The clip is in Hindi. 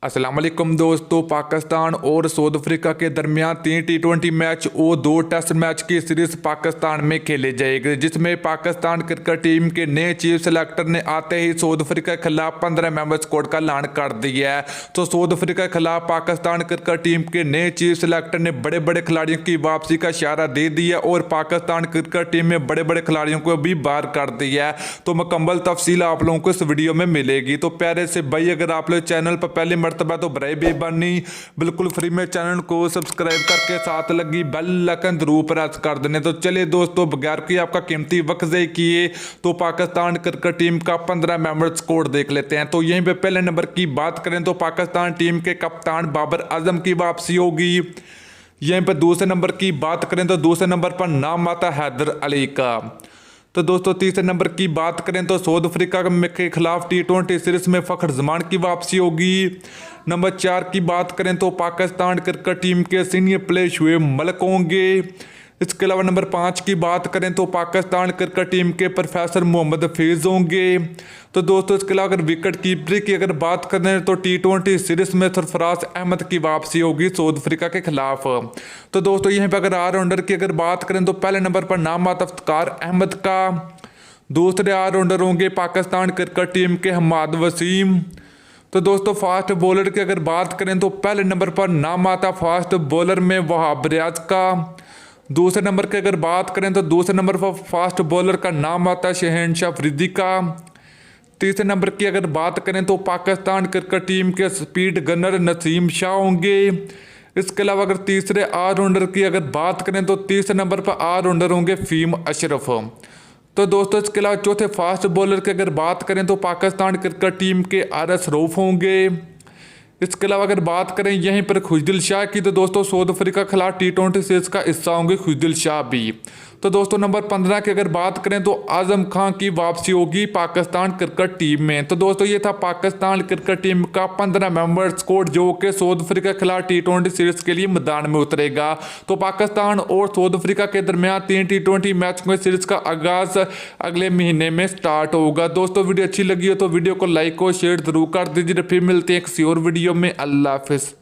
अस्सलाम वालेकुम दोस्तों। पाकिस्तान और साउथ अफ्रीका के दरमियान 3 टी20 मैच और 2 टेस्ट मैच की सीरीज पाकिस्तान में खेले जाएगी, जिसमें पाकिस्तान क्रिकेट टीम के नए चीफ सेलेक्टर ने आते ही साउथ अफ्रीका के खिलाफ 15 मेंबर स्क्वाड का ऐलान कर दिया है। तो साउथ अफ्रीका के खिलाफ पाकिस्तान क्रिकेट टीम के नए चीफ सेलेक्टर ने बड़े बड़े खिलाड़ियों की वापसी का इशारा दे दिया और पाकिस्तान क्रिकेट टीम में बड़े बड़े खिलाड़ियों को भी बाहर कर दिया है। तो मुकम्मल तफसील आप लोगों को इस वीडियो में मिलेगी। तो प्यारे से भाई, अगर आप लोग चैनल पर पहले मरतबा तो बराए बेबानी बिल्कुल फ्री में चैनल को सब्सक्राइब करके साथ लगी बेल आइकन जरूर प्रेस कर देने। तो चलिए दोस्तों, बगैर की आपका कीमती वक्त ज़ाया किए तो पाकिस्तान क्रिकेट टीम का 15 मेंबर स्क्वाड देख लेते हैं। तो यहीं पे पहले नंबर की बात करें तो पाकिस्तान टीम के कप्तान बाबर आजम की वापसी होगी। यहीं पर दूसरे नंबर की बात करें तो दूसरे नंबर पर नाम आता हैदर अली का। तो दोस्तों, तीसरे नंबर की बात करें तो साउथ अफ्रीका के खिलाफ टी20 सीरीज में फखर जमान की वापसी होगी। नंबर 4 की बात करें तो पाकिस्तान क्रिकेट टीम के सीनियर प्लेयर शुएब मलिक होंगे। इसके अलावा नंबर 5 की बात करें तो पाकिस्तान क्रिकेट टीम के प्रोफेसर मोहम्मद हफीज़ होंगे। तो दोस्तों, इसके अलावा अगर विकेट कीपर की अगर बात करें तो टी20 सीरीज में सरफराज अहमद की वापसी होगी साउथ अफ्रीका के खिलाफ। तो दोस्तों, यहीं पर अगर ऑलराउंडर की अगर बात करें तो पहले नंबर पर नाम आता इफ्तिकार अहमद का। दूसरे ऑलराउंडर होंगे पाकिस्तान क्रिकेट टीम के हम्माद वसीम। तो दोस्तों, फास्ट बॉलर की अगर बात करें तो पहले नंबर पर नाम आता फास्ट बॉलर में वहाब रियाज का। दूसरे नंबर की अगर बात करें तो दूसरे नंबर पर फास्ट बॉलर का नाम आता है शहनशाह अफरीदी का। तीसरे नंबर की अगर बात करें तो पाकिस्तान क्रिकेट टीम के स्पीड गनर नसीम शाह होंगे। इसके अलावा अगर तीसरे ऑलराउंडर की अगर बात करें तो तीसरे नंबर पर ऑलराउंडर होंगे फीम अशरफ। तो दोस्तों, इसके अलावा चौथे फास्ट बॉलर की अगर बात करें तो पाकिस्तान क्रिकेट टीम के आरएस रऊफ होंगे। इसके अलावा अगर बात करें यहीं पर खुशदिल शाह की तो दोस्तों साउथ अफ्रीका के खिलाफ टी20 सीरीज का हिस्सा होंगे खुशदिल शाह भी। तो दोस्तों, नंबर 15 की अगर बात करें तो आजम खान की वापसी होगी पाकिस्तान क्रिकेट टीम में। तो दोस्तों, ये था पाकिस्तान क्रिकेट टीम का 15 मेंबर स्क्वाड जो कि साउथ अफ्रीका के खिलाफ टी20 सीरीज के लिए मैदान में उतरेगा। तो पाकिस्तान और साउथ अफ्रीका के दरमियान 3 टी20 मैच में सीरीज का आगाज अगले महीने में स्टार्ट होगा। दोस्तों, वीडियो अच्छी लगी हो तो वीडियो को लाइक और शेयर जरूर कर दीजिए। फिर मिलते हैं किसी और वीडियो में। अल्लाह हाफिज़।